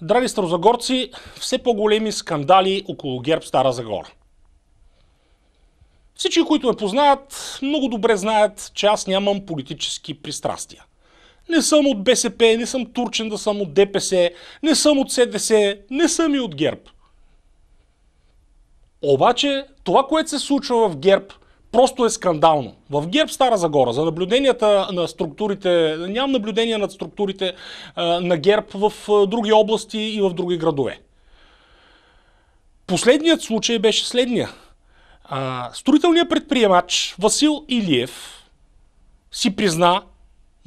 Драги старозагорци, все по-големи скандали около ГЕРБ Стара Загора. Всички, които ме познават, много добре знаят, че аз нямам политически пристрастия. Не съм от БСП, не съм турчен да съм от ДПС, не съм от СДС, не съм и от ГЕРБ. Обаче, това, което се случва в ГЕРБ, просто е скандално. В ГЕРБ Стара Загора, за наблюденията на структурите, нямам наблюдения над структурите на ГЕРБ в други области и в други градове. Последният случай беше следния. Строителният предприемач Васил Илиев си призна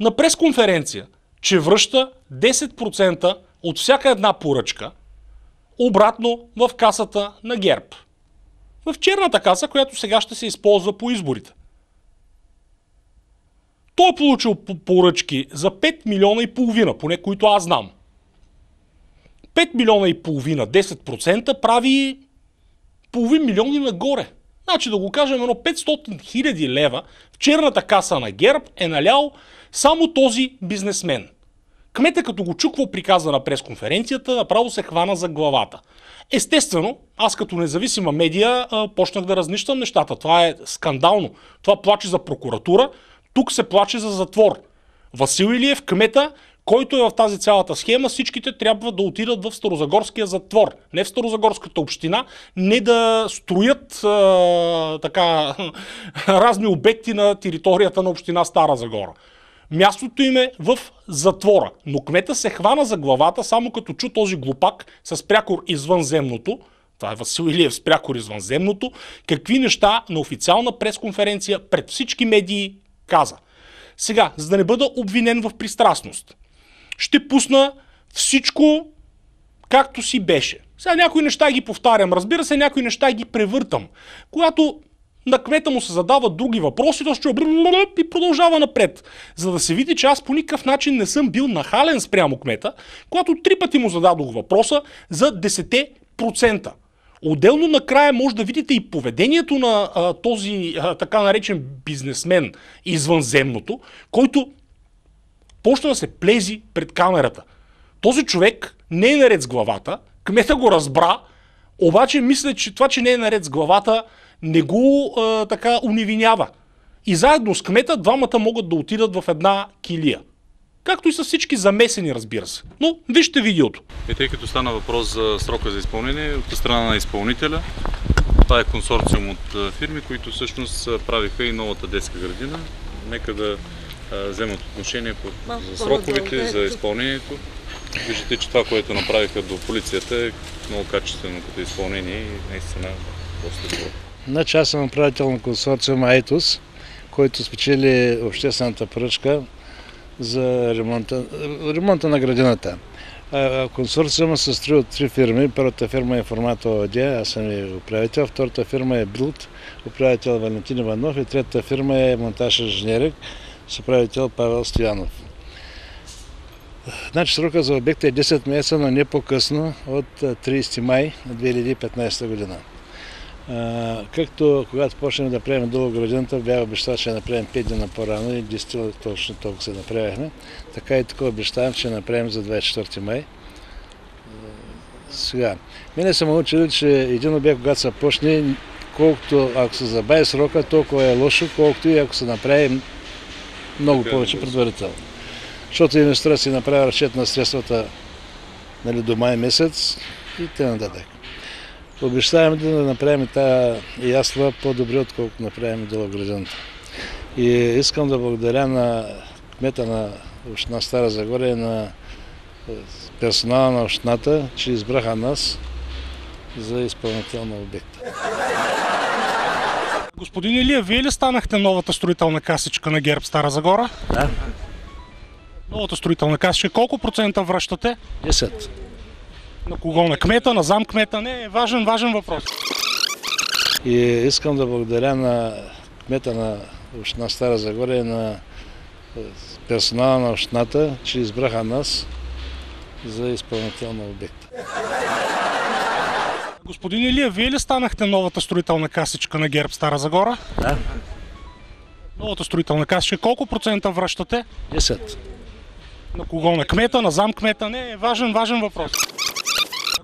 на пресконференция, че връща 10% от всяка една поръчка обратно в касата на ГЕРБ. В черната каса, която сега ще се използва по изборите. Той е получил поръчки за 5 милиона и половина, поне които аз знам. 5 милиона и половина, 10% прави половин милион и нагоре. Значи да го кажем, 500 хиляди лева в черната каса на ГЕРБ е налял само този бизнесмен. Кметът, като го чуква, приказа на пресконференцията, направо се хвана за главата. Естествено, аз като независима медия почнах да разнищам нещата. Това е скандално. Това плаче за прокуратура, тук се плаче за затвор. Васил Илиев, кмета, който е в тази цялата схема, всичките трябва да отидат в Старозагорския затвор. Не в Старозагорската община, не да строят разни обекти на територията на община Стара Загора. Мястото им е в затвора, но кмета се хвана за главата, само като чу този глупак с прякор извънземното, това е Васил Илиев с прякор извънземното, какви неща на официална пресконференция пред всички медии каза. Сега, за да не бъда обвинен в пристрастност, ще пусна всичко както си беше. Сега някои неща ги повтарям, разбира се, някои неща ги превъртам. Когато на кмета му се задават други въпроси, то ще и продължава напред. За да се види, че аз по никакъв начин не съм бил нахален спрямо кмета, когато 3 пъти му зададох въпроса за 10%. Отделно накрая може да видите и поведението на този така наречен бизнесмен извънземното, който почна да се плези пред камерата. Този човек не е наред с главата, кмета го разбра, обаче мисля, че това, че не е наред с главата, не го уневинява. И заедно с кмета двамата могат да отидат в една килия. Както и с всички замесени, разбира се. Но вижте видеото. Тъй като стана въпрос за срока за изпълнение от страна на изпълнителя, това е консорциум от фирми, които всъщност правиха и новата детска градина. Нека да вземат отношение за сроковете, за изпълнението. Виждате, че това, което направиха до полицията, е много качествено като изпълнение и наистина доста добро. Значи аз съм управител на консорциум Айтос, който спечели обществената поръчка за ремонта на градината. Консорциума се състои от 3 фирми. Първата фирма е Информатор ООД, аз съм и управител. Втората фирма е Билд, управител Валентин Иванов, и третата фирма е Монтаж инженеринг с управител Павел Стоянов. Значи срока за обекта е 10 месеца, но не по-късно от 30 май 2015 година. Както когато почнем да правим долу градината, бях обещал, че направим 5 дни по-рано и 10 точно толкова се направихме. Така и така обещавам, че направим за 24 май. Сега, мене съм научил, че един обект, когато се почне, колкото ако се забави срока, толкова е лошо, колкото и ако се направи много повече предварително. Защото инвеститора си направи разчет на средствата до май месец и т.н. Обещаваме да направим тази ясла по-добре, отколкото направим долу градината. И искам да благодаря на кмета на община Стара Загора и на персонала на общината, че избраха нас за изпълнител на обекта. Господин Илиев, вие ли станахте новата строителна касичка на ГЕРБ Стара Загора? Да. Новата строителна касичка, колко процента връщате? 10. На кого? На кмета, на замкмета? Не, важен въпрос. И искам да благодаря на кмета на община Стара Загора и на персонала на общината, че избраха нас за изпълнител на обекта. Господин Илиев, вие ли станахте новата строителна касичка на ГЕРБ Стара Загора? Да. Новата строителна касичка, колко процента връщате? 10. На кого? На кмета, на замкмета? Не, важен въпрос.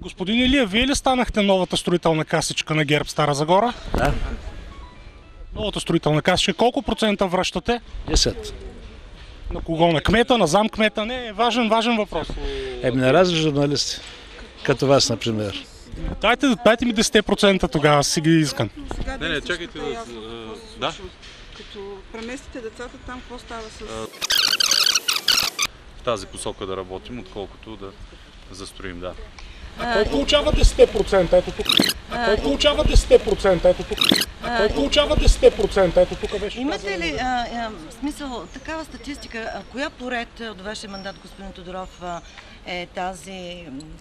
Господин Илиев, вие ли станахте новата строителна касичка на ГЕРБ Стара Загора? Да. Новата строителна касичка, колко процента връщате? 10. На кого? На кмета, на замкмета? Не, важен въпрос. На разни журналисти, като вас, например. Дайте ми 10% тогава, си ги искам. Не, чакайте да... Да? Като преместите децата там, какво става с... В тази посока да работим, отколкото да застроим, да. Кой получава 10%? Ето тук. Кой получава 10%? Ето тук. Кой получава 10%? Ето тук беше. Имате ли смисъл такава статистика? Коя поред от вашия мандат, господин Тодоров, е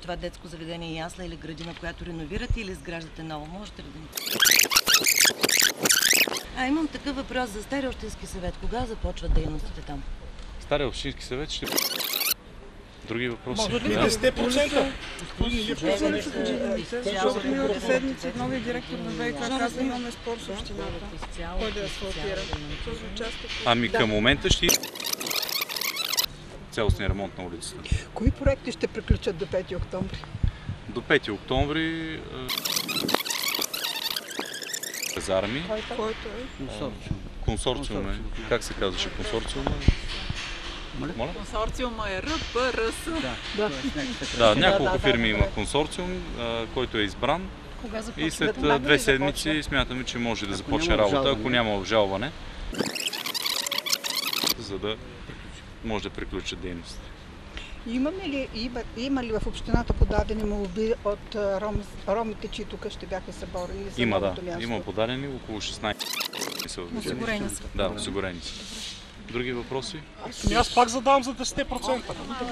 това детско заведение, ясла или градина, която реновирате или изграждате ново? Можете ли да ни... Имам такъв въпрос за Стария общински съвет. Кога започват дейностите там? Стария общински съвет ще... Други въпроси? Може ли 10%? Защото миналата седмица новия директор на ВиК каза, имаме спор с общината. Кой да асфалтира? Този участък... Към момента ще... Цялостния ремонт на улицата. Кои проекти ще приключат до 5 октомври? До 5 октомври... Казарми. Който е? Консорциум е. Как се казваше консорциум? Моля? Консорциума е РПРС. Да, няколко фирми има консорциум, който е избран. И след 2 седмици смятаме, че може да започне работа, ако няма обжалване, за да може да приключат дейностите. Има ли в общината подадени молби от ромите, чието къщи бяха съборени за новото място? Има подадени около 16. Осигурени са. Да, осигурени са. Други въпроси? Аз пак задавам за 10%.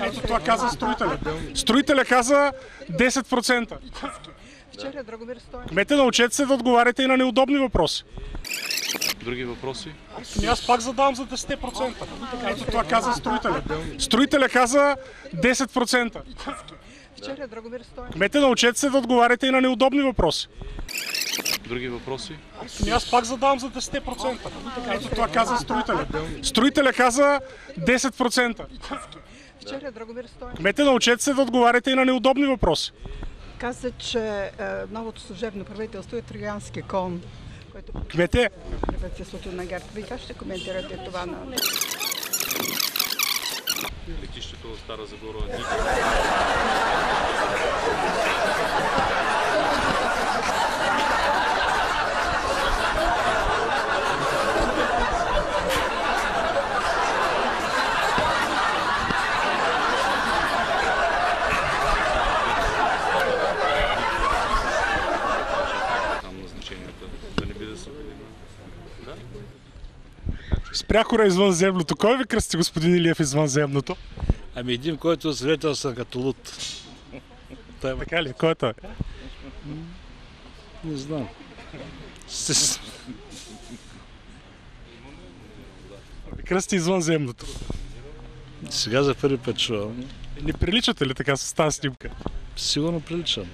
Ето това каза строителя. Строителя каза 10%. Вчера Драгомир Стоев. Кмете, научете се да отговаряте и на неудобни въпроси. Други въпроси? Аз пак задавам за 10%. Ето това каза строителя. Строителя каза 10%. Вчера Драгомир Стоев. Кмете, научете се да отговаряте и на неудобни въпроси. Други въпроси? Аз пак задавам за 10%. Ето това каза строителя. Строителя каза 10%. Вчера Драгомир Стоев. Кмете, научете се да отговаряте и на неудобни въпроси. Каза, че новото служебно правителство е троянски кон, който Кмете, правителството на ГЕРБ. Вие как ще коментирате това на... Летището в Стара Загора. Там назначенията, да не би да се... Да? спряхора извънземното. Кой ви кръсти, господин Илиев, извънземното? Един, който е свидетелства като луд. Така ли? Кой е той? Не знам. Кръсти извънземното. Сега за първи път чувам. Не приличате ли така с тази снимка? Сигурно приличам.